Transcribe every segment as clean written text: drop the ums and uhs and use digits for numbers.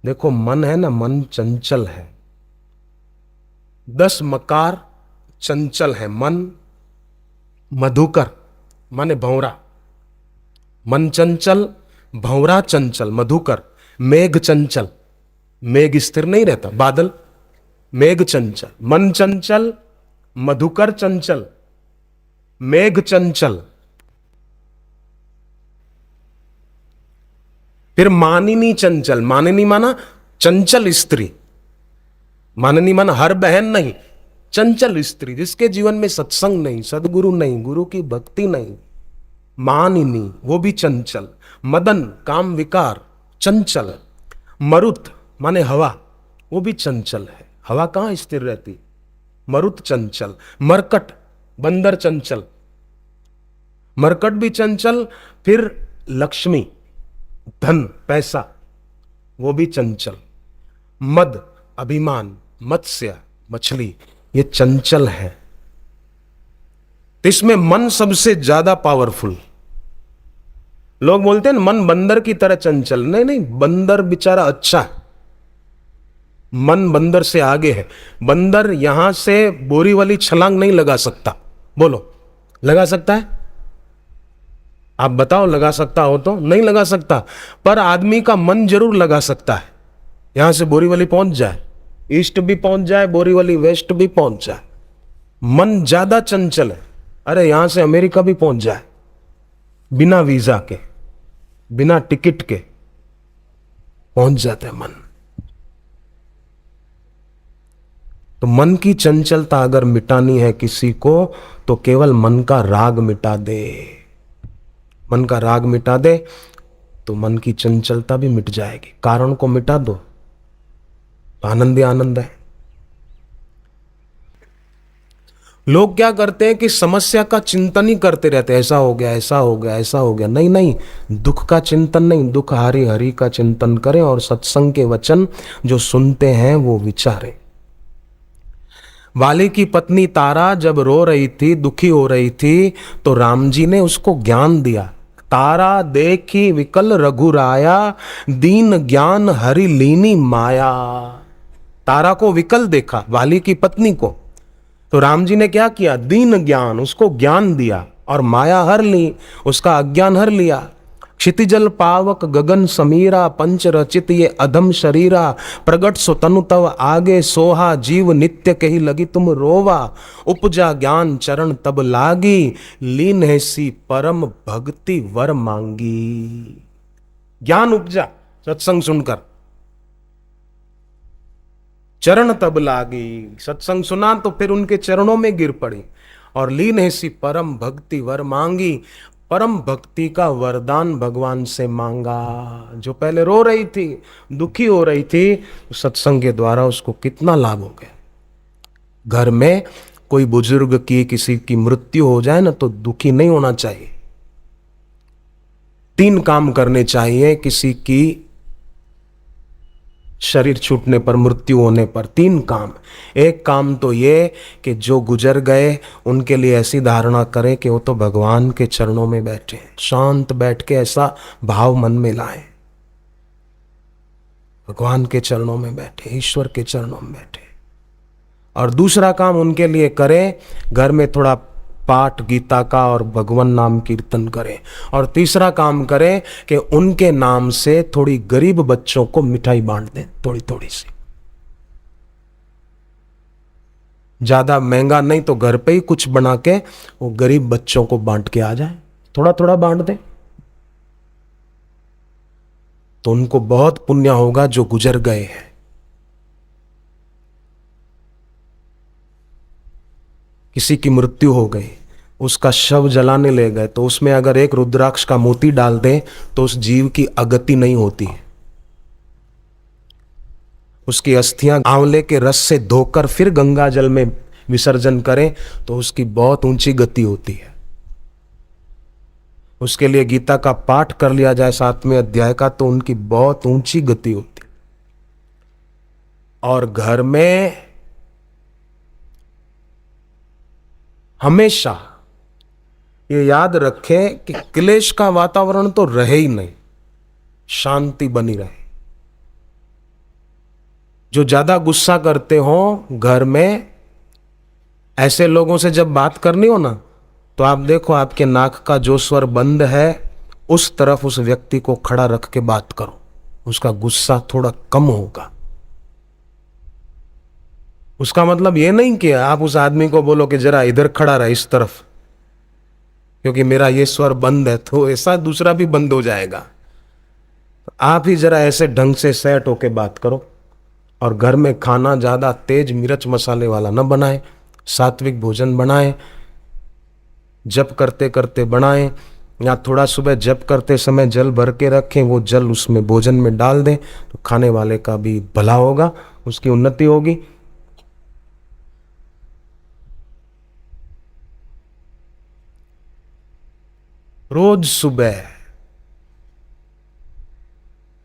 देखो मन है ना, मन चंचल है। 10 मकार चंचल है मन। मधुकर माने भंवरा, मन चंचल, भंवरा चंचल, मधुकर। मेघ चंचल, मेघ स्थिर नहीं रहता, बादल। मेघ चंचल, मन चंचल, मधुकर चंचल, मेघ चंचल। फिर मानिनी चंचल, मानिनी माना चंचल स्त्री, माननी माना हर बहन नहीं, चंचल स्त्री जिसके जीवन में सत्संग नहीं, सदगुरु नहीं, गुरु की भक्ति नहीं। मानिनी वो भी चंचल। मदन काम विकार चंचल। मरुत माने हवा, वो भी चंचल है। हवा कहां स्थिर रहती, मरुत चंचल। मरकट बंदर चंचल, मरकट भी चंचल। फिर लक्ष्मी धन पैसा, वो भी चंचल। मद अभिमान, मत्स्य मछली, ये चंचल है। तो इसमें मन सबसे ज्यादा पावरफुल। लोग बोलते हैं मन बंदर की तरह चंचल, नहीं नहीं, बंदर बेचारा अच्छा है, मन बंदर से आगे है। बंदर यहां से बोरी वाली छलांग नहीं लगा सकता, बोलो लगा सकता है? आप बताओ, लगा सकता हो तो? नहीं लगा सकता। पर आदमी का मन जरूर लगा सकता है। यहां से बोरी वाली पहुंच जाए, ईस्ट भी पहुंच जाए, बोरी वाली वेस्ट भी पहुंच जाए। मन ज्यादा चंचल है। अरे यहां से अमेरिका भी पहुंच जाए, बिना वीजा के, बिना टिकट के पहुंच जाता है मन। तो मन की चंचलता अगर मिटानी है किसी को, तो केवल मन का राग मिटा दे। मन का राग मिटा दे तो मन की चंचलता भी मिट जाएगी। कारण को मिटा दो तो आनंद ही आनंद है। लोग क्या करते हैं कि समस्या का चिंतन ही करते रहते हैं, ऐसा हो गया, ऐसा हो गया, ऐसा हो गया। नहीं नहीं, दुख का चिंतन नहीं, दुख हारी हरि का चिंतन करें और सत्संग के वचन जो सुनते हैं वो विचारें। वाली की पत्नी तारा जब रो रही थी, दुखी हो रही थी, तो राम जी ने उसको ज्ञान दिया। तारा देखी विकल रघुराया, दीन ज्ञान हरि लीनी माया। तारा को विकल देखा, वाली की पत्नी को, तो राम जी ने क्या किया? दीन ज्ञान, उसको ज्ञान दिया और माया हर ली, उसका अज्ञान हर लिया। क्षितिजल पावक गगन समीरा, पंच रचित ये अधम शरीरा। प्रगट सो तनु तव आगे सोहा, जीव नित्य कही लगी तुम रोवा। उपजा ज्ञान चरण तब लागी, लीन है सी परम भक्ति वर मांगी। ज्ञान उपजा सत्संग सुनकर, चरण तब लागी, सत्संग सुना तो फिर उनके चरणों में गिर पड़ी और लीन है सी परम भक्ति वर मांगी। परम भक्ति का वरदान भगवान से मांगा। जो पहले रो रही थी, दुखी हो रही थी, सत्संग के द्वारा उसको कितना लाभ हो गया। घर में कोई बुजुर्ग की, किसी की मृत्यु हो जाए ना, तो दुखी नहीं होना चाहिए। 3 काम करने चाहिए किसी की शरीर छूटने पर, मृत्यु होने पर। 3 काम। एक काम तो ये कि जो गुजर गए उनके लिए ऐसी धारणा करें कि वो तो भगवान के चरणों में बैठे, शांत बैठ के ऐसा भाव मन में लाएं, भगवान के चरणों में बैठे, ईश्वर के चरणों में बैठे। और दूसरा काम उनके लिए करें, घर में थोड़ा पाठ गीता का और भगवान नाम कीर्तन करें। और तीसरा काम करें कि उनके नाम से थोड़ी गरीब बच्चों को मिठाई बांट दें, थोड़ी थोड़ी सी। ज्यादा महंगा नहीं तो घर पे ही कुछ बना के वो गरीब बच्चों को बांट के आ जाए, थोड़ा थोड़ा बांट दें, तो उनको बहुत पुण्य होगा जो गुजर गए हैं। किसी की मृत्यु हो गई, उसका शव जलाने ले गए, तो उसमें अगर एक रुद्राक्ष का मोती डाल दें तो उस जीव की अगति नहीं होती। उसकी अस्थियां आंवले के रस से धोकर फिर गंगा जल में विसर्जन करें तो उसकी बहुत ऊंची गति होती है। उसके लिए गीता का पाठ कर लिया जाए 7वें अध्याय का, तो उनकी बहुत ऊंची गति होती। और घर में हमेशा ये याद रखें कि क्लेश का वातावरण तो रहे ही नहीं, शांति बनी रहे। जो ज्यादा गुस्सा करते हो घर में, ऐसे लोगों से जब बात करनी हो ना, तो आप देखो आपके नाक का जो स्वर बंद है उस तरफ उस व्यक्ति को खड़ा रख के बात करो, उसका गुस्सा थोड़ा कम होगा। उसका मतलब ये नहीं कि आप उस आदमी को बोलो कि जरा इधर खड़ा रहा इस तरफ, क्योंकि मेरा ये स्वर बंद है, तो ऐसा दूसरा भी बंद हो जाएगा। आप ही जरा ऐसे ढंग से सेट होके बात करो। और घर में खाना ज़्यादा तेज मिर्च मसाले वाला न बनाएं, सात्विक भोजन बनाएं, जप करते करते बनाएं, या थोड़ा सुबह जप करते समय जल भर के रखें, वो जल उसमें भोजन में डाल दें, तो खाने वाले का भी भला होगा, उसकी उन्नति होगी। रोज सुबह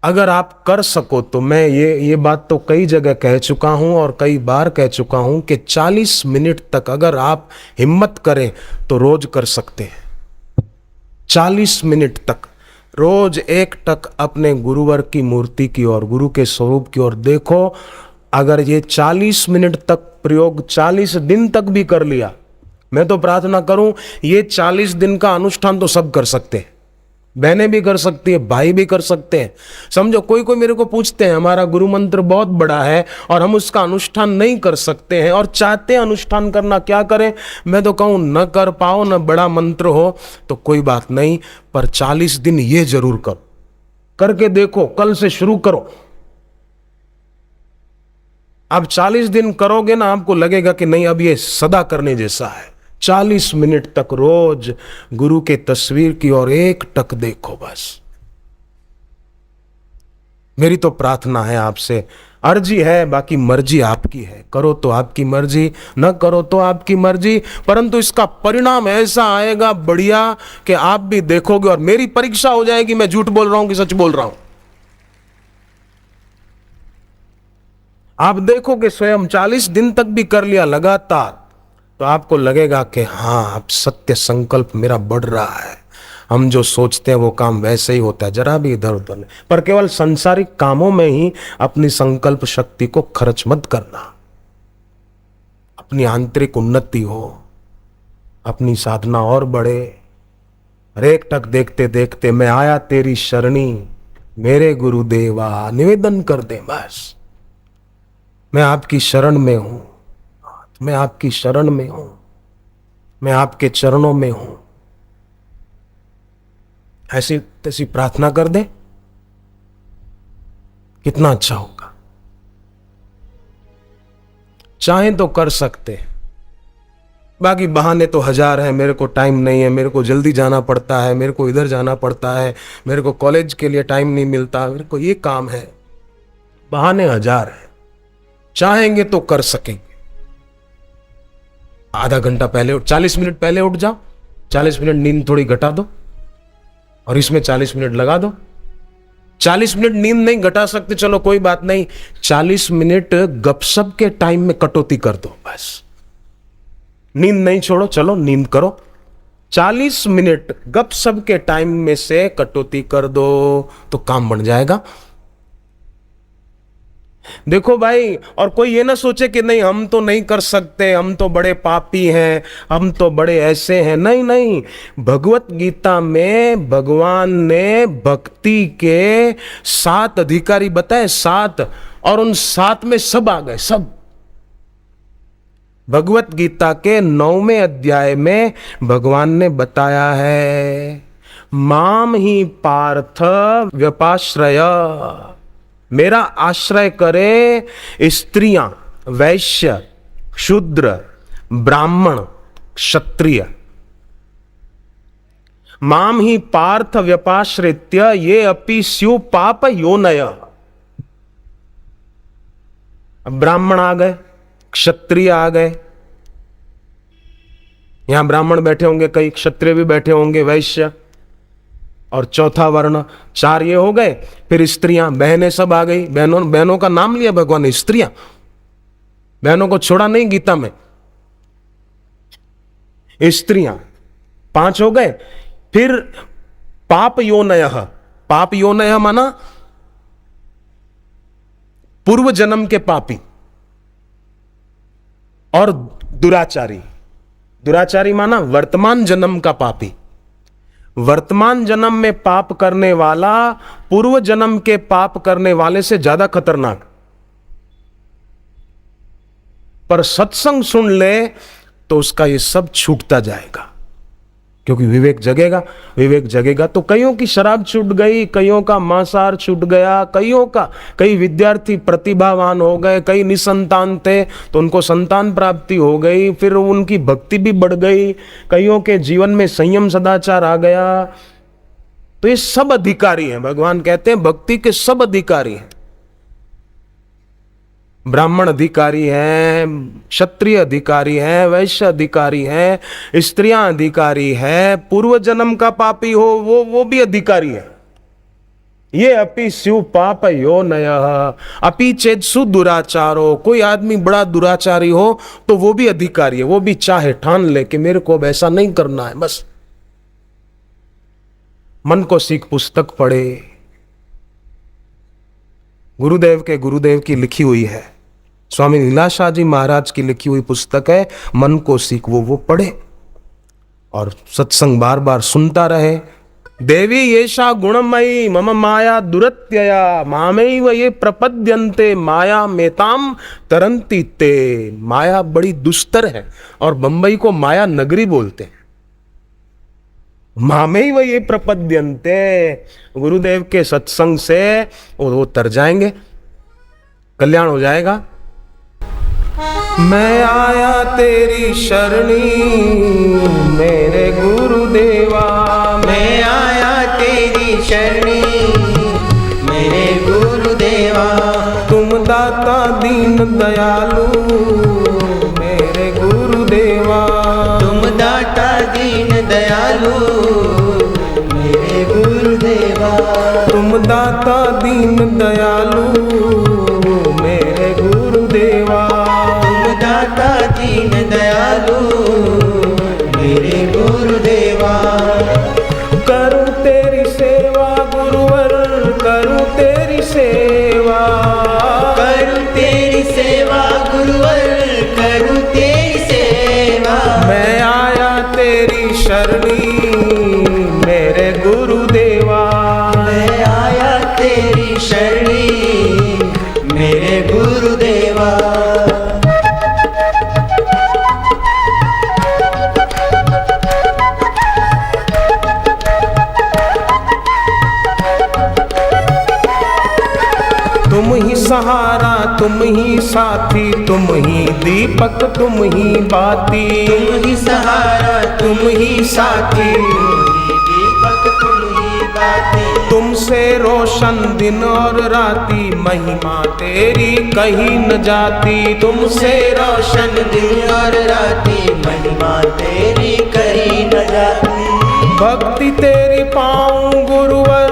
अगर आप कर सको तो, मैं ये बात तो कई जगह कह चुका हूं और कई बार कह चुका हूं कि 40 मिनट तक अगर आप हिम्मत करें तो रोज कर सकते हैं। 40 मिनट तक रोज एकटक अपने गुरुवर की मूर्ति की ओर, गुरु के स्वरूप की ओर देखो। अगर ये 40 मिनट तक प्रयोग 40 दिन तक भी कर लिया, मैं तो प्रार्थना करूं ये 40 दिन का अनुष्ठान तो सब कर सकते हैं। बहनें भी कर सकती है, भाई भी कर सकते हैं। समझो कोई कोई मेरे को पूछते हैं हमारा गुरु मंत्र बहुत बड़ा है और हम उसका अनुष्ठान नहीं कर सकते हैं और चाहते हैं अनुष्ठान करना, क्या करें? मैं तो कहूं न कर पाओ, न बड़ा मंत्र हो तो कोई बात नहीं, पर 40 दिन ये जरूर करो, करके देखो, कल से शुरू करो। अब 40 दिन करोगे ना, आपको लगेगा कि नहीं अब ये सदा करने जैसा है। 40 मिनट तक रोज गुरु के तस्वीर की ओर एक टक देखो बस। मेरी तो प्रार्थना है आपसे, अर्जी है, बाकी मर्जी आपकी है। करो तो आपकी मर्जी, न करो तो आपकी मर्जी, परंतु इसका परिणाम ऐसा आएगा बढ़िया कि आप भी देखोगे और मेरी परीक्षा हो जाएगी मैं झूठ बोल रहा हूं कि सच बोल रहा हूं। आप देखोगे स्वयं 40 दिन तक भी कर लिया लगातार, तो आपको लगेगा कि हाँ अब सत्य संकल्प मेरा बढ़ रहा है। हम जो सोचते हैं वो काम वैसे ही होता है, जरा भी इधर उधर नहीं। पर केवल संसारिक कामों में ही अपनी संकल्प शक्ति को खर्च मत करना। अपनी आंतरिक उन्नति हो, अपनी साधना और बढ़े। एक टक देखते देखते मैं आया तेरी शरणी, मेरे गुरुदेवा निवेदन कर दे बस। मैं आपकी शरण में हूं, मैं आपकी शरण में हूं, मैं आपके चरणों में हूं। ऐसी तैसी प्रार्थना कर दे, कितना अच्छा होगा। चाहें तो कर सकते, बाकी बहाने तो हजार हैं। मेरे को टाइम नहीं है, मेरे को जल्दी जाना पड़ता है, मेरे को इधर जाना पड़ता है, मेरे को कॉलेज के लिए टाइम नहीं मिलता, मेरे को ये काम है। बहाने हजार हैं। चाहेंगे तो कर सकेंगे। आधा घंटा पहले उठ, 40 मिनट पहले उठ जाओ, 40 मिनट नींद थोड़ी घटा दो और इसमें 40 मिनट लगा दो। 40 मिनट नींद नहीं घटा सकते, चलो कोई बात नहीं, 40 मिनट गपशप के टाइम में कटौती कर दो बस। नींद नहीं छोड़ो, चलो नींद करो। 40 मिनट गपशप के टाइम में से कटौती कर दो तो काम बन जाएगा। देखो भाई, और कोई ये ना सोचे कि नहीं हम तो नहीं कर सकते, हम तो बड़े पापी हैं, हम तो बड़े ऐसे हैं। नहीं नहीं, भगवत गीता में भगवान ने भक्ति के 7 अधिकारी बताए, 7, और उन 7 में सब आ गए, सब। भगवत गीता के 9वें अध्याय में भगवान ने बताया है, माम ही पार्थ व्यपाश्रय, मेरा आश्रय करे स्त्रियां, वैश्य, शूद्र, ब्राह्मण, क्षत्रिय। माम ही पार्थ व्यपाश्रित्य ये अपि स्यु पाप योनय। ब्राह्मण आ गए, क्षत्रिय आ गए, यहां ब्राह्मण बैठे होंगे, कई क्षत्रिय भी बैठे होंगे, वैश्य, और चौथा वर्ण 4 ये हो गए। फिर स्त्रियां, बहनें सब आ गई। बहनों का नाम लिया भगवान ने, स्त्रियां, बहनों को छोड़ा नहीं गीता में। स्त्रियां 5 हो गए। फिर पाप योनयः, पाप योनयः माना पूर्व जन्म के पापी और दुराचारी। दुराचारी माना वर्तमान जन्म का पापी। वर्तमान जन्म में पाप करने वाला पूर्व जन्म के पाप करने वाले से ज्यादा खतरनाक। पर सत्संग सुन ले तो उसका ये सब छूटता जाएगा, क्योंकि विवेक जगेगा। विवेक जगेगा तो कईयों की शराब छूट गई, कईयों का मांसाहार छूट गया, कई विद्यार्थी प्रतिभावान हो गए, कई निसंतान थे तो उनको संतान प्राप्ति हो गई, फिर उनकी भक्ति भी बढ़ गई, कईयों के जीवन में संयम सदाचार आ गया। तो ये सब अधिकारी हैं। भगवान कहते हैं भक्ति के सब अधिकारी हैं। ब्राह्मण अधिकारी हैं, क्षत्रिय अधिकारी हैं, वैश्य अधिकारी हैं, स्त्रियां अधिकारी हैं, पूर्व जन्म का पापी हो वो भी अधिकारी है। ये अपि स्यु पाप यो नय अपि चेत सुदुराचारो। कोई आदमी बड़ा दुराचारी हो तो वो भी अधिकारी है, वो भी चाहे ठान ले कि मेरे को अब ऐसा नहीं करना है। बस मन को सीख पुस्तक पढ़े, गुरुदेव की लिखी हुई है, स्वामी लीलाशाह जी महाराज की लिखी हुई पुस्तक है मन को सीख, वो पढ़े और सत्संग बार बार सुनता रहे। देवी येषा गुणमयी मम माया दुरत्यया मामैव ये प्रपद्यन्ते माया मेताम तरंती ते। माया बड़ी दुस्तर है और बंबई को माया नगरी बोलते हैं। मामैव ये प्रपद्यन्ते, गुरुदेव के सत्संग से वो तर जाएंगे, कल्याण हो जाएगा। मैं आया तेरी शरणी मेरे गुरुदेवा, मैं आया तेरी शरणी मेरे गुरुदेवा। तुम दाता दीन दयालु मेरे गुरुदेवा, तुम दाता दीन दयालु मेरे गुरुदेवा। तुम दाता दीन दयालु मेरे गुरुदेवा, दाता दीन दयालु मेरे गुरुदेवा। करूं तेरी सेवा गुरुवर, करूं तेरी सेवा, करूं तेरी सेवा गुरुवर, करूं तेरी सेवा। मैं आया तेरी शरणी मेरे गुरुदेवा, मैं आया तेरी शरणी मेरे गुरुदेवा। तुम ही सहारा, तुम ही साथी, तुम ही दीपक, तुम ही बाती। तुम ही सहारा, तुम ही साथी, तुम ही दीपक, तुम ही बाती। तुमसे रोशन दिन और राती, महिमा तेरी कहीं न जाती। तुमसे रोशन दिन और राती, महिमा तेरी कहीं न जाती। भक्ति तेरी पाऊं गुरुवर,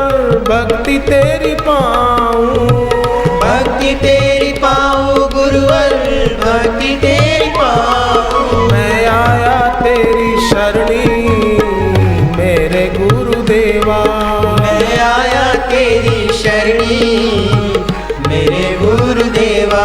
भक्ति तेरी पाऊं, भक्ति तेरी पाऊं गुरुवर, भक्ति तेरी पाऊं। मैं आया तेरी शरणी मेरे गुरुदेवा, मैं आया तेरी शरणी मेरे गुरुदेवा।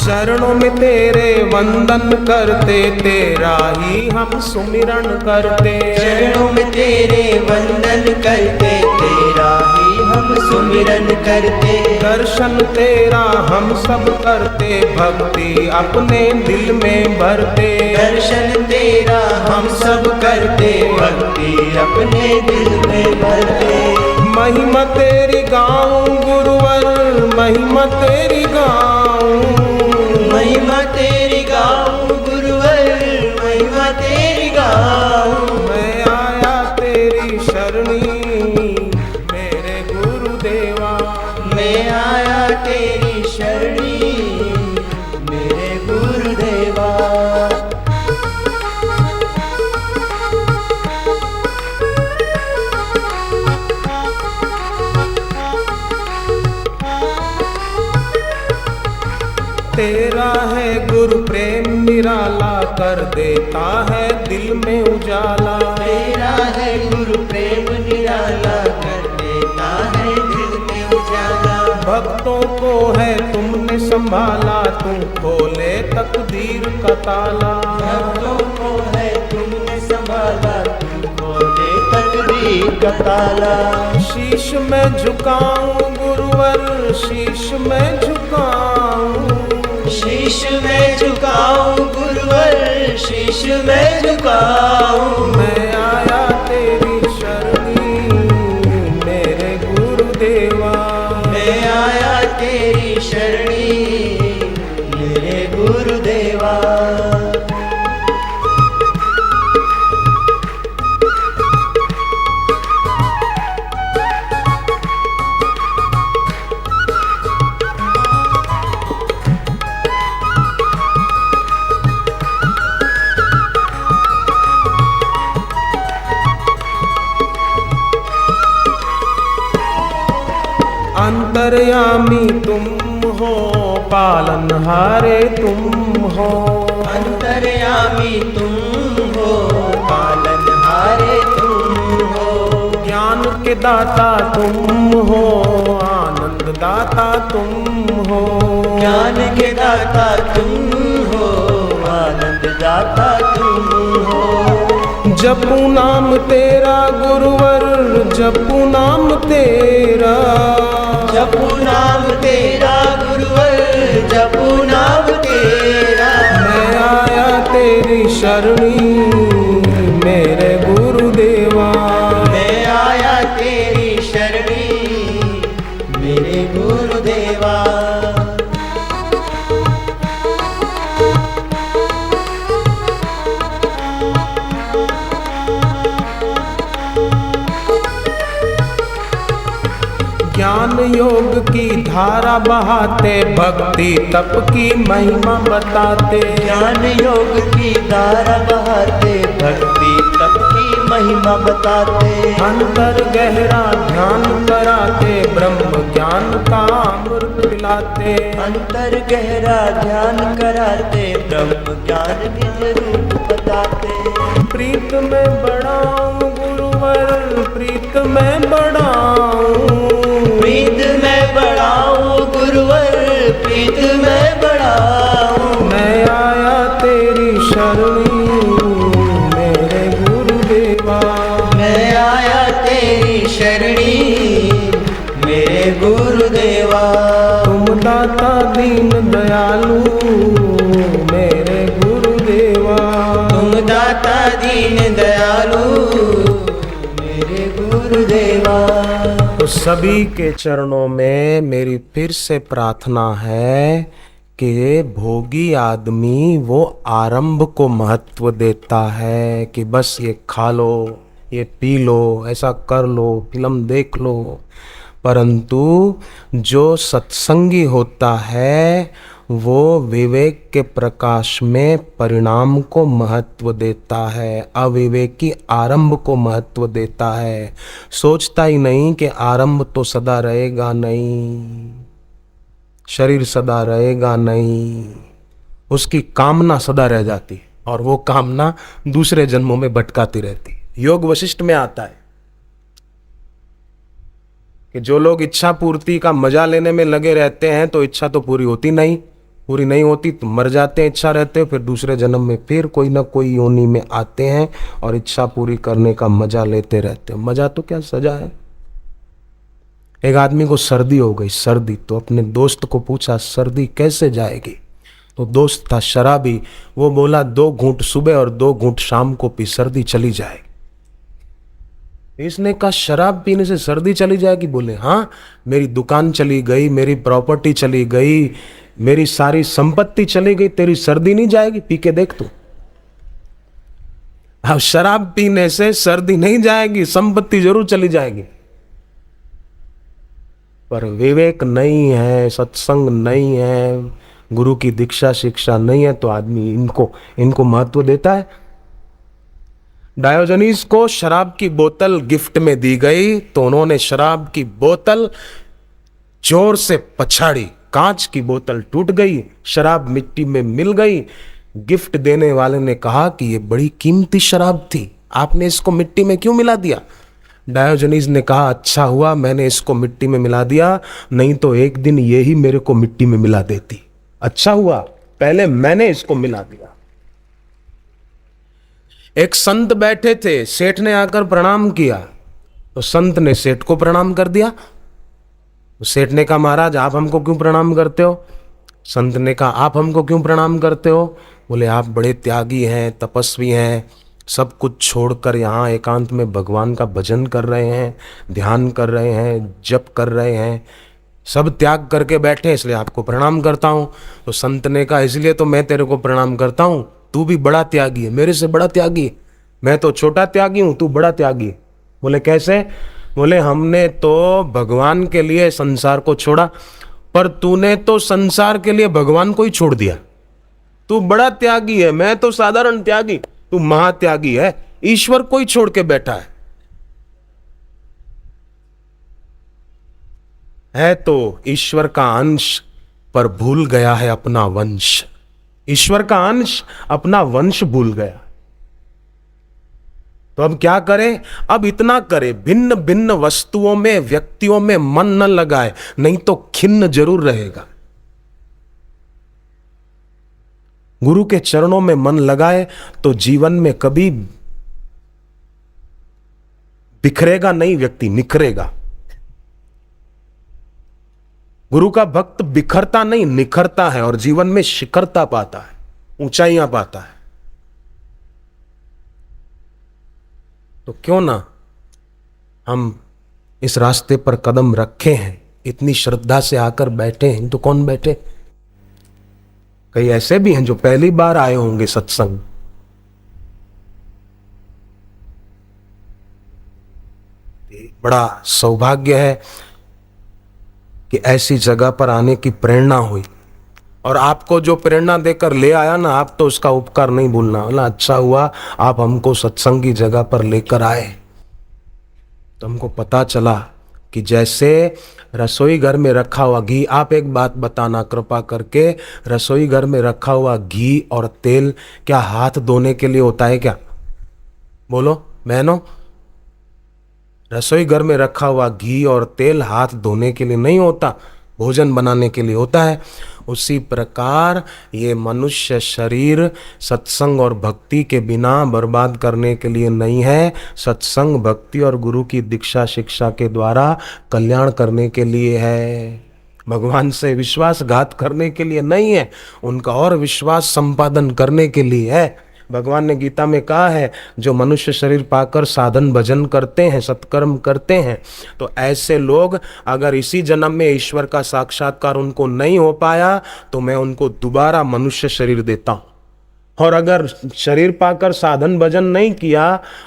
चरणों में तेरे वंदन करते, तेरा ही हम सुमिरन करते। चरणों में तेरे वंदन करते, तेरा ही हम सुमिरन करते। दर्शन तेरा हम सब करते, भक्ति अपने दिल में भरते। दर्शन तेरा हम सब करते, भक्ति अपने दिल में भरते। महिमा तेरी गाऊं गुरुवर, महिमा तेरी गाऊं, महिमा तेरी गाऊं गुरुवर, महिमा तेरी गाऊं। मैं आया तेरी शरणी मेरे गुरुदेवा, मैं आया तेरी शरणी मेरे गुरुदेवा। प्रेम निराला कर देता है दिल में उजाला। तेरा है गुरु प्रेम निराला कर देता है दिल में उजाला। भक्तों को है तुमने संभाला, तुम खोले तकदीर का ताला। भक्तों को है तुमने संभाला, तुम खोले तकदीर का ताला। शीश में झुकाऊं गुरुवर, शीश में झुकाऊं, शीश में झुकाऊं गुरुवर, शीश में झुकाऊं। मैं आया तेरी शरणी मेरे गुरुदेवा। मैं आया तेरी शरणी मेरे गुरुदेवा। अंतर्यामी तुम हो, पालनहारे तुम हो। अंतर्यामी तुम हो, पालनहारे तुम हो। ज्ञान के दाता तुम हो, आनंद दाता तुम हो। ज्ञान के दाता तुम हो, आनंद दाता तुम हो। जपू नाम तेरा गुरुवर, जपू नाम तेरा। जपू नाम तेरा गुरुवर, जपू नाम तेरा। मैं आया तेरी शरणी मेरे गुरुदेवा। मैं आया तेरी शरणी मेरे गुरुदेवा। ज्ञान योग की धारा बहाते, भक्ति तप की महिमा बताते। ज्ञान योग की धारा बहाते, भक्ति तप की महिमा बताते। अंतर गहरा ध्यान कराते, ब्रह्म ज्ञान का अमृत पिलाते। अंतर गहरा ध्यान कराते, ब्रह्म ज्ञान निज रूप बताते। प्रीत में बढ़ाऊं गुरुवर, प्रीत में बढ़ाऊं। प्रीत में बढ़ाऊं गुरुवर, प्रीत में बढ़ाऊं। मैं आया तेरी शरणी मेरे गुरुदेवा। मैं आया तेरी शरणी मेरे गुरुदेवा। तुम दाता दीन दयालु मेरे गुरुदेवा। तुम दाता दीन दयालु मेरे गुरुदेवा। तो सभी के चरणों में मेरी फिर से प्रार्थना है कि भोगी आदमी वो आरंभ को महत्व देता है कि बस ये खा लो, ये पी लो, ऐसा कर लो, फिल्म देख लो। परंतु जो सत्संगी होता है वो विवेक के प्रकाश में परिणाम को महत्व देता है, अविवेकी आरंभ को महत्व देता है। सोचता ही नहीं कि आरंभ तो सदा रहेगा नहीं, शरीर सदा रहेगा नहीं। उसकी कामना सदा रह जाती और वो कामना दूसरे जन्मों में भटकाती रहती। योग वशिष्ठ में आता है कि जो लोग इच्छा पूर्ति का मजा लेने में लगे रहते हैं तो इच्छा तो पूरी नहीं होती तो मर जाते हैं, इच्छा रहते हैं, फिर दूसरे जन्म में फिर कोई ना कोई योनि में आते हैं और इच्छा पूरी करने का मजा लेते रहते हैं। मजा तो क्या, सजा है। एक आदमी को सर्दी हो गई, सर्दी, तो अपने दोस्त को पूछा सर्दी कैसे जाएगी। तो दोस्त था शराबी, वो बोला 2 घूंट सुबह और 2 घूंट शाम को पी, सर्दी चली जाएगी। इसने कहा शराब पीने से सर्दी चली जाएगी? बोले हाँ, मेरी दुकान चली गई, मेरी प्रॉपर्टी चली गई, मेरी सारी संपत्ति चली गई, तेरी सर्दी नहीं जाएगी? पी के देख तू। अब शराब पीने से सर्दी नहीं जाएगी, संपत्ति जरूर चली जाएगी। पर विवेक नहीं है, सत्संग नहीं है, गुरु की दीक्षा शिक्षा नहीं है, तो आदमी इनको महत्व देता है। डायोजनीस को शराब की बोतल गिफ्ट में दी गई तो उन्होंने शराब की बोतल जोर से पछाड़ी कांच की बोतल टूट गई, शराब मिट्टी में मिल गई। गिफ्ट देने वाले ने कहा कि ये बड़ी कीमती शराब थी, आपने इसको मिट्टी में क्यों मिला दिया? डायोजनीस ने कहा, अच्छा हुआ मैंने इसको मिट्टी में मिला दिया, नहीं तो एक दिन ये ही मेरे को मिट्टी में मिला देती। अच्छा हुआ पहले मैंने इसको मिला दिया। एक संत बैठे थे, सेठ ने आकर प्रणाम किया तो संत ने सेठ को प्रणाम कर दिया। सेठ ने कहा, महाराज आप हमको क्यों प्रणाम करते हो? संत ने कहा, आप हमको क्यों प्रणाम करते हो? बोले, आप बड़े त्यागी हैं, तपस्वी हैं, सब कुछ छोड़कर यहाँ एकांत में भगवान का भजन कर रहे हैं, ध्यान कर रहे हैं, जप कर रहे हैं, सब त्याग करके बैठे, इसलिए आपको प्रणाम करता हूँ। तो संत ने कहा, इसलिए तो मैं तेरे को प्रणाम करता हूँ, तू भी बड़ा त्यागी है, मेरे से बड़ा त्यागी है। मैं तो छोटा त्यागी हूँ, तू बड़ा त्यागी है। बोले, कैसे? बोले, हमने तो भगवान के लिए संसार को छोड़ा, पर तूने तो संसार के लिए भगवान को ही छोड़ दिया। तू बड़ा त्यागी है, मैं तो साधारण त्यागी, तू महात्यागी है, ईश्वर को ही छोड़ के बैठा है तो ईश्वर का अंश, पर भूल गया है अपना वंश। ईश्वर का अंश, अपना वंश भूल गया। तो अब क्या करें? अब इतना करे, भिन्न भिन्न वस्तुओं में, व्यक्तियों में मन न लगाए, नहीं तो खिन्न जरूर रहेगा। गुरु के चरणों में मन लगाए तो जीवन में कभी बिखरेगा नहीं, व्यक्ति निखरेगा। गुरु का भक्त बिखरता नहीं, निखरता है और जीवन में शिखरता पाता है, ऊंचाइयां पाता है। तो क्यों ना हम इस रास्ते पर कदम रखे हैं, इतनी श्रद्धा से आकर बैठे हैं। तो कौन बैठे? कई ऐसे भी हैं जो पहली बार आए होंगे सत्संग। बड़ा सौभाग्य है कि ऐसी जगह पर आने की प्रेरणा हुई, और आपको जो प्रेरणा देकर ले आया ना, आप तो उसका उपकार नहीं भूलना। बोला, अच्छा हुआ आप हमको सत्संग की जगह पर लेकर आए। तो हमको पता चला कि जैसे रसोई घर में रखा हुआ घी, आप एक बात बताना कृपा करके, रसोई घर में रखा हुआ घी और तेल क्या हाथ धोने के लिए होता है क्या? बोलो बहनों, रसोई घर में रखा हुआ घी और तेल हाथ धोने के लिए नहीं होता, भोजन बनाने के लिए होता है। उसी प्रकार ये मनुष्य शरीर सत्संग और भक्ति के बिना बर्बाद करने के लिए नहीं है, सत्संग भक्ति और गुरु की दीक्षा शिक्षा के द्वारा कल्याण करने के लिए है। भगवान से विश्वासघात करने के लिए नहीं है, उनका और विश्वास संपादन करने के लिए है। भगवान ने गीता में कहा है, जो मनुष्य शरीर पाकर साधन भजन करते हैं, सत्कर्म करते हैं, तो ऐसे लोग अगर इसी जन्म में ईश्वर का साक्षात्कार उनको नहीं हो पाया तो मैं उनको दोबारा मनुष्य शरीर देता हूँ। और अगर शरीर पाकर साधन भजन नहीं किया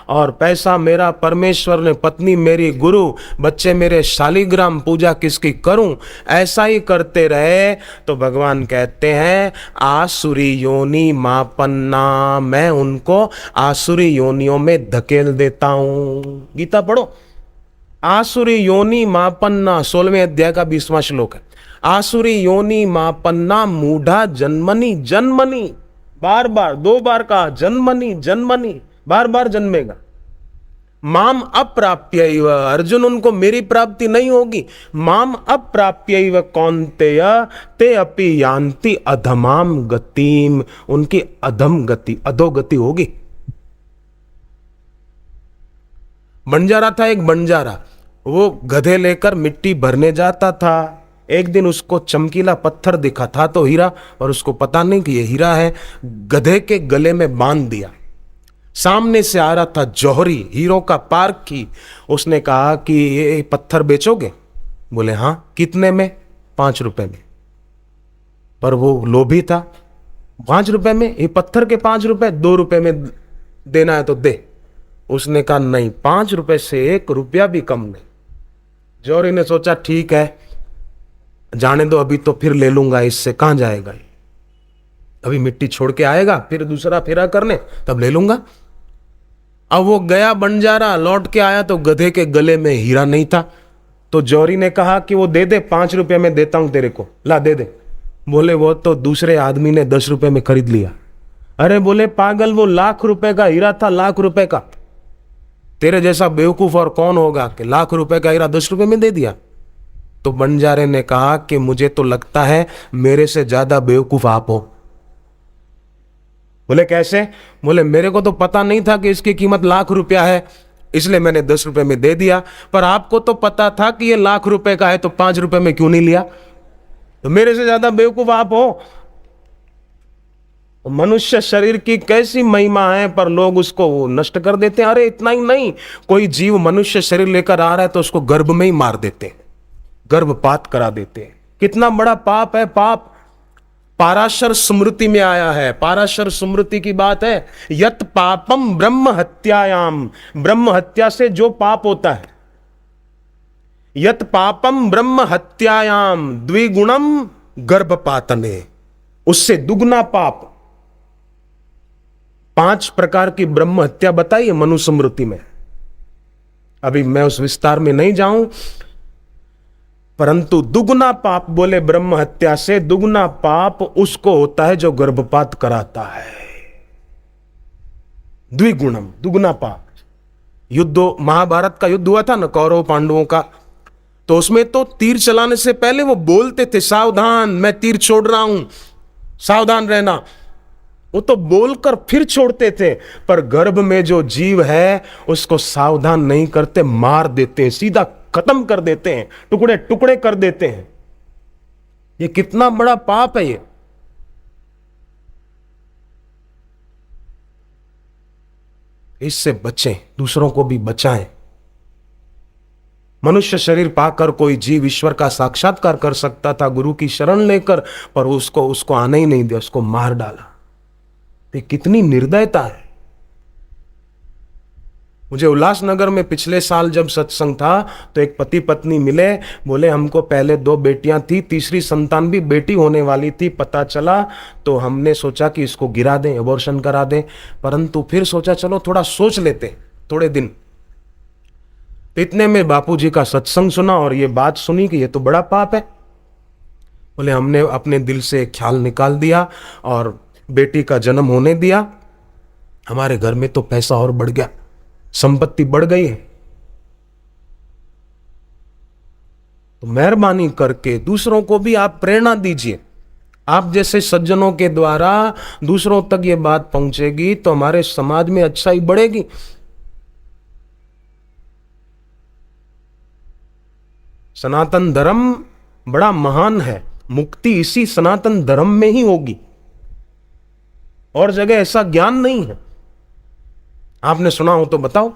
और पैसा मेरा परमेश्वर ने, पत्नी मेरी गुरु, बच्चे मेरे शालिग्राम, पूजा किसकी करूं, ऐसा ही करते रहे तो भगवान कहते हैं आसुरी योनि मापन्ना, मैं उनको आसुरी योनियों में धकेल देता हूं। गीता पढ़ो, आसुरी योनि मापन्ना, 16वें अध्याय का 20वां श्लोक है। आसुरी योनि मापन्ना मूढ़ा जन्मनी जन्मनी, बार बार 2 बार कहा, जन्मनी जन्मनी, बार बार जन्मेगा। माम अप्राप्यैव, अर्जुन उनको मेरी प्राप्ति नहीं होगी। माम अप्राप्यैव कौन्तेय ते अपि यान्ति अधमाम गतिम, उनकी अधम गति, अधोगति होगी। बंजारा था एक बंजारा, वो गधे लेकर मिट्टी भरने जाता था। एक दिन उसको चमकीला पत्थर दिखा, था तो हीरा, और उसको पता नहीं कि ये हीरा है। गधे के गले में बांध दिया। सामने से आ रहा था जौहरी, हीरो का पार्क की। उसने कहा कि ये पत्थर बेचोगे? बोले हाँ। कितने में? 5 रुपए में। पर वो लोभी था, 5 रुपए में? ये पत्थर के 5 रुपए, 2 रुपए में देना है तो दे। उसने कहा नहीं, 5 रुपए से 1 रुपया भी कम नहीं। जौहरी ने सोचा ठीक है, जाने दो, अभी तो फिर ले लूंगा, इससे कहां जाएगा, अभी मिट्टी छोड़ के आएगा फिर दूसरा फेरा करने, तब ले लूंगा। अब वो गया बंजारा, लौट के आया तो गधे के गले में हीरा नहीं था। तो जौहरी ने कहा कि वो दे दे, 5 रुपए में देता हूं तेरे को, ला दे दे। बोले वो तो दूसरे आदमी ने 10 रुपए में खरीद लिया। अरे बोले पागल, वो लाख रुपए का हीरा था, लाख रुपए का। तेरे जैसा बेवकूफ और कौन होगा कि लाख रुपए का हीरा 10 रुपए में दे दिया। तो बंजारे ने कहा कि मुझे तो लगता है मेरे से ज्यादा बेवकूफ आप हो। बोले कैसे? बोले मेरे को तो पता नहीं था कि इसकी कीमत लाख रुपया है, इसलिए मैंने 10 रुपए में दे दिया। पर आपको तो पता था कि ये लाख रुपए का है, तो 5 रुपए में क्यों नहीं लिया? तो मेरे से ज्यादा बेवकूफ आप हो। मनुष्य शरीर की कैसी महिमा है, पर लोग उसको नष्ट कर देते हैं। अरे इतना ही नहीं, कोई जीव मनुष्य शरीर लेकर आ रहा है तो उसको गर्भ में ही मार देते हैं, गर्भपात करा देते हैं। कितना बड़ा पाप है। पाप पाराशर स्मृति में आया है। पाराशर स्मृति की बात है, यत पापम ब्रह्म हत्यायाम, ब्रह्म हत्या से जो पाप होता है, यत पापम ब्रह्म हत्यायाम द्विगुणम गर्भपातने, उससे दुगना पाप। 5 प्रकार की ब्रह्म हत्या बताई है मनुस्मृति में। अभी मैं उस विस्तार में नहीं जाऊं, परंतु दुगना पाप बोले ब्रह्म हत्या से, दुगना पाप उसको होता है जो गर्भपात कराता है। द्विगुणम, दुगना पाप। महाभारत का युद्ध हुआ था ना कौरव पांडवों का, तो उसमें तो तीर चलाने से पहले वो बोलते थे सावधान, मैं तीर छोड़ रहा हूं, सावधान रहना। वो तो बोलकर फिर छोड़ते थे, पर गर्भ में जो जीव है उसको सावधान नहीं करते, मार देते हैं, सीधा खत्म कर देते हैं, टुकड़े टुकड़े कर देते हैं। ये कितना बड़ा पाप है ये। इससे बचें, दूसरों को भी बचाएं। मनुष्य शरीर पाकर कोई जीव ईश्वर का साक्षात्कार कर सकता था गुरु की शरण लेकर, पर उसको आने ही नहीं दिया, उसको मार डाला। ये कितनी निर्दयता है। मुझे उल्लासनगर में पिछले साल जब सत्संग था तो एक पति पत्नी मिले, बोले हमको पहले 2 बेटियां थी, तीसरी संतान भी बेटी होने वाली थी, पता चला तो हमने सोचा कि इसको गिरा दें, अबॉर्शन करा दें, परंतु फिर सोचा चलो थोड़ा सोच लेते थोड़े दिन। तो इतने में बापूजी का सत्संग सुना और ये बात सुनी कि ये तो बड़ा पाप है। बोले हमने अपने दिल से ख्याल निकाल दिया और बेटी का जन्म होने दिया। हमारे घर में तो पैसा और बढ़ गया, संपत्ति बढ़ गई है। तो मेहरबानी करके दूसरों को भी आप प्रेरणा दीजिए। आप जैसे सज्जनों के द्वारा दूसरों तक ये बात पहुंचेगी तो हमारे समाज में अच्छाई बढ़ेगी। सनातन धर्म बड़ा महान है, मुक्ति इसी सनातन धर्म में ही होगी, और जगह ऐसा ज्ञान नहीं है। आपने सुना हो तो बताओ।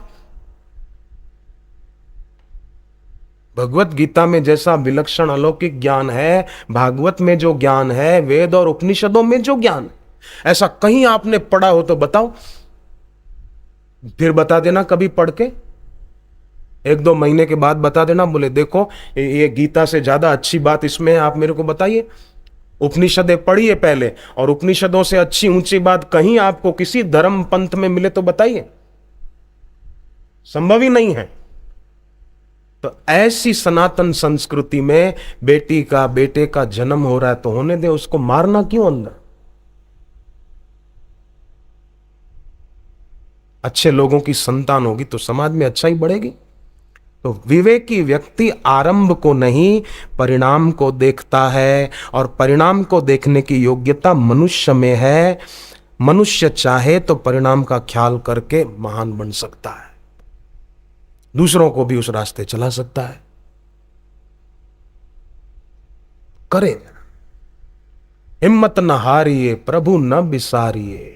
भगवत गीता में जैसा विलक्षण अलौकिक ज्ञान है, भागवत में जो ज्ञान है, वेद और उपनिषदों में जो ज्ञान है, ऐसा कहीं आपने पढ़ा हो तो बताओ। फिर बता देना कभी पढ़ के, 1-2 महीने के बाद बता देना, बोले देखो ये गीता से ज्यादा अच्छी बात इसमें है, आप मेरे को बताइए। उपनिषदें पढ़िए पहले, और उपनिषदों से अच्छी ऊंची बात कहीं आपको किसी धर्म पंथ में मिले तो बताइए। संभव ही नहीं है। तो ऐसी सनातन संस्कृति में बेटी का बेटे का जन्म हो रहा है तो होने दे, उसको मारना क्यों अंदर। अच्छे लोगों की संतान होगी तो समाज में अच्छाई बढ़ेगी। तो विवेकी व्यक्ति आरंभ को नहीं परिणाम को देखता है, और परिणाम को देखने की योग्यता मनुष्य में है। मनुष्य चाहे तो परिणाम का ख्याल करके महान बन सकता है, दूसरों को भी उस रास्ते चला सकता है। करे, हिम्मत न हारिए, प्रभु न बिसारिए,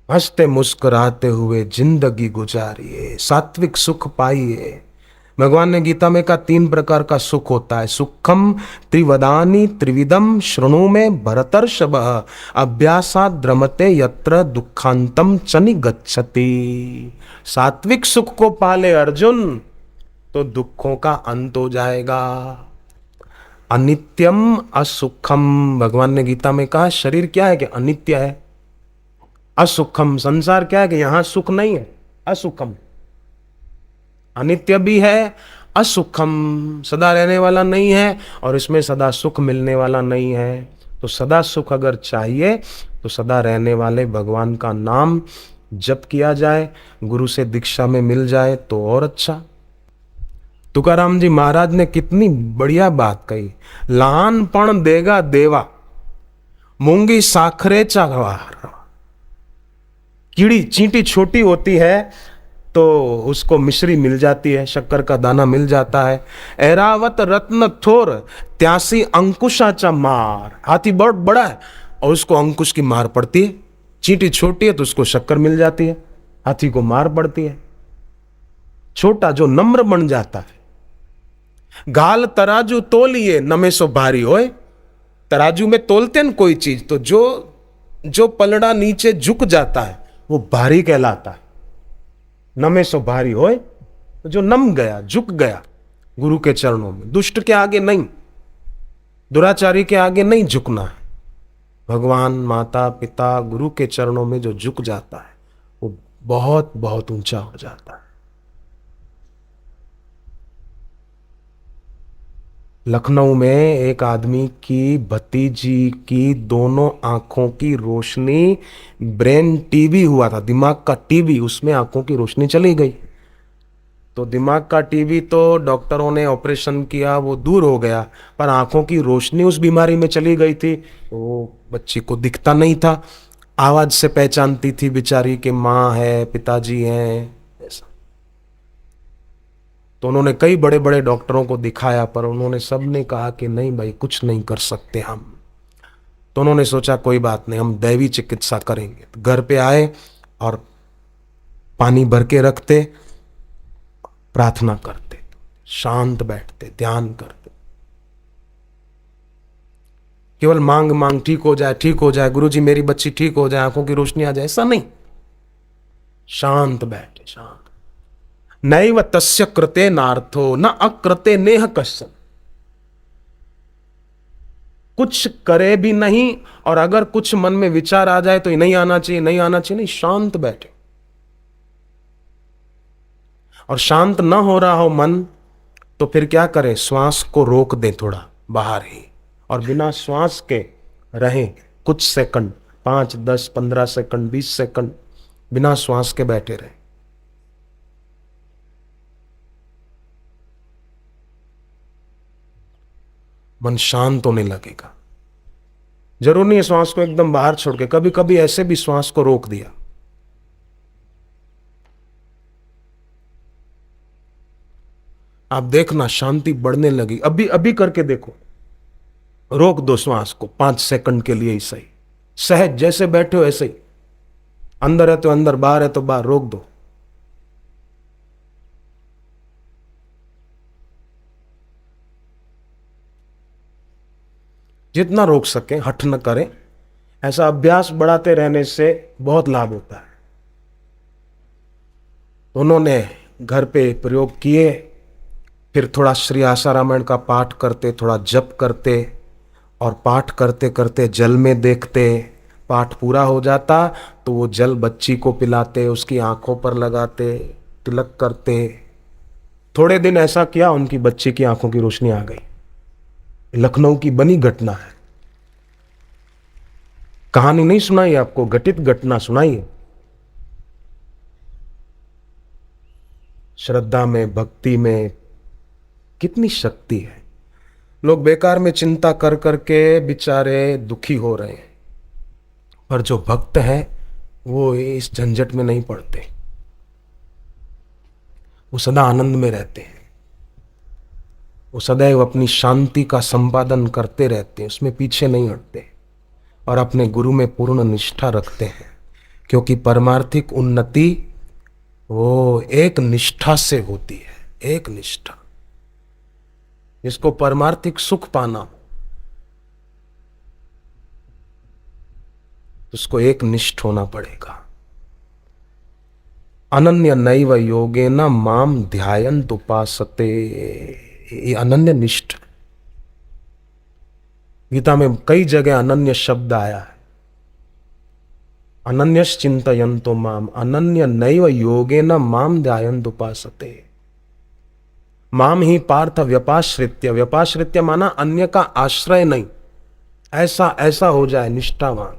हंसते मुस्कुराते हुए जिंदगी गुजारिए, सात्विक सुख पाइए। भगवान ने गीता में कहा 3 प्रकार का सुख होता है। सुखम त्रिवदानी त्रिविधम शृणु में भरतर्षभः, अभ्यासात् द्रमते यत्र दुखांतम च निगच्छति। सात्विक सुख को पाले अर्जुन तो दुखों का अंत हो जाएगा। अनित्यम असुखम, भगवान ने गीता में कहा शरीर क्या है कि अनित्य है। असुखम, संसार क्या है कि यहां सुख नहीं है, असुखम। अनित्य भी है, असुखम, सदा रहने वाला नहीं है, और इसमें सदा सुख मिलने वाला नहीं है। तो सदा सुख अगर चाहिए तो सदा रहने वाले भगवान का नाम जप किया जाए, गुरु से दीक्षा में मिल जाए तो और अच्छा। तुकाराम जी महाराज ने कितनी बढ़िया बात कही, लहानपण देगा देवा, मूंगी साखरेचा गवार। कीड़ी चींटी छोटी होती है तो उसको मिश्री मिल जाती है, शक्कर का दाना मिल जाता है। ऐरावत रत्न थोर, त्यासी अंकुशाचा मार। हाथी बहुत बड़ा है और उसको अंकुश की मार पड़ती है, चींटी छोटी है तो उसको शक्कर मिल जाती है, हाथी को मार पड़ती है। छोटा जो नम्र बन जाता है। गाल तराजू तोलिए नमे सो भारी होए। तराजू में तोलते न कोई चीज तो जो पलड़ा नीचे झुक जाता है वो भारी कहलाता है। नमे सो भारी होए, तो जो नम गया, झुक गया गुरु के चरणों में। दुष्ट के आगे नहीं, दुराचारी के आगे नहीं झुकना है। भगवान, माता पिता, गुरु के चरणों में जो झुक जाता है वो बहुत बहुत ऊंचा हो जाता है। लखनऊ में एक आदमी की भतीजी की दोनों आंखों की रोशनी, ब्रेन टीबी हुआ था, दिमाग का टीबी, उसमें आंखों की रोशनी चली गई। तो दिमाग का टीबी तो डॉक्टरों ने ऑपरेशन किया, वो दूर हो गया, पर आंखों की रोशनी उस बीमारी में चली गई थी। वो बच्ची को दिखता नहीं था, आवाज से पहचानती थी बेचारी कि माँ है, पिताजी हैं, ऐसा। तो उन्होंने कई बड़े बड़े डॉक्टरों को दिखाया, पर उन्होंने सब ने कहा कि नहीं भाई, कुछ नहीं कर सकते हम। तो उन्होंने सोचा कोई बात नहीं, हम दैवी चिकित्सा करेंगे। तो घर पे आए और पानी भर के रखते, प्रार्थना करते, शांत बैठते, ध्यान करते, केवल मांग मांग ठीक हो जाए, ठीक हो जाए, गुरुजी मेरी बच्ची ठीक हो जाए, आंखों की रोशनी आ जाए, ऐसा नहीं। शांत बैठे, शांत। नैव तस्य कृते नार्थो न अकृते नेह कश्चन। कुछ करे भी नहीं, और अगर कुछ मन में विचार आ जाए तो ये नहीं आना चाहिए, नहीं आना चाहिए, नहीं, शांत बैठे। और शांत ना हो रहा हो मन तो फिर क्या करें, श्वास को रोक दें थोड़ा बाहर ही, और बिना श्वास के रहें कुछ सेकंड, 5, 10, 15 सेकंड, 20 सेकंड बिना श्वास के बैठे रहें। मन शांत होने लगेगा। जरूर नहीं है श्वास को एकदम बाहर छोड़ के, कभी कभी ऐसे भी श्वास को रोक दिया। आप देखना शांति बढ़ने लगी। अभी अभी करके देखो, रोक दो श्वास को 5 सेकंड के लिए ही सही, सहज जैसे बैठे हो ऐसे ही। अंदर है तो अंदर, बाहर है तो बाहर, रोक दो। जितना रोक सके, हठ न करें। ऐसा अभ्यास बढ़ाते रहने से बहुत लाभ होता है। उन्होंने घर पे प्रयोग किए, फिर थोड़ा श्री आशा रामायण का पाठ करते, थोड़ा जप करते, और पाठ करते करते जल में देखते। पाठ पूरा हो जाता तो वो जल बच्ची को पिलाते, उसकी आंखों पर लगाते, तिलक करते। थोड़े दिन ऐसा किया, उनकी बच्ची की आंखों की रोशनी आ गई। लखनऊ की बनी घटना है, कहानी नहीं सुनाई आपको, घटित घटना सुनाई है। श्रद्धा में, भक्ति में कितनी शक्ति है। लोग बेकार में चिंता कर करके बेचारे दुखी हो रहे हैं, पर जो भक्त है वो इस झंझट में नहीं पड़ते, वो सदा आनंद में रहते हैं। वो सदैव अपनी शांति का संपादन करते रहते हैं, उसमें पीछे नहीं हटते, और अपने गुरु में पूर्ण निष्ठा रखते हैं। क्योंकि परमार्थिक उन्नति वो एक निष्ठा से होती है, एक निष्ठा। जिसको परमार्थिक सुख पाना हो उसको एक निष्ठ होना पड़ेगा। अनन्य नैव योगेन माम ध्यायन्त उपासते, ये अनन्य निष्ठ। गीता में कई जगह अनन्य शब्द आया है। अनन्यश्चिन्तयन्तो माम, अनन्य नैव योगेन माम ध्यायन्त उपासते। माम ही पार्थ व्यपाश्रित्य, व्यपाश्रित्य माना अन्य का आश्रय नहीं, ऐसा ऐसा हो जाए निष्ठावान।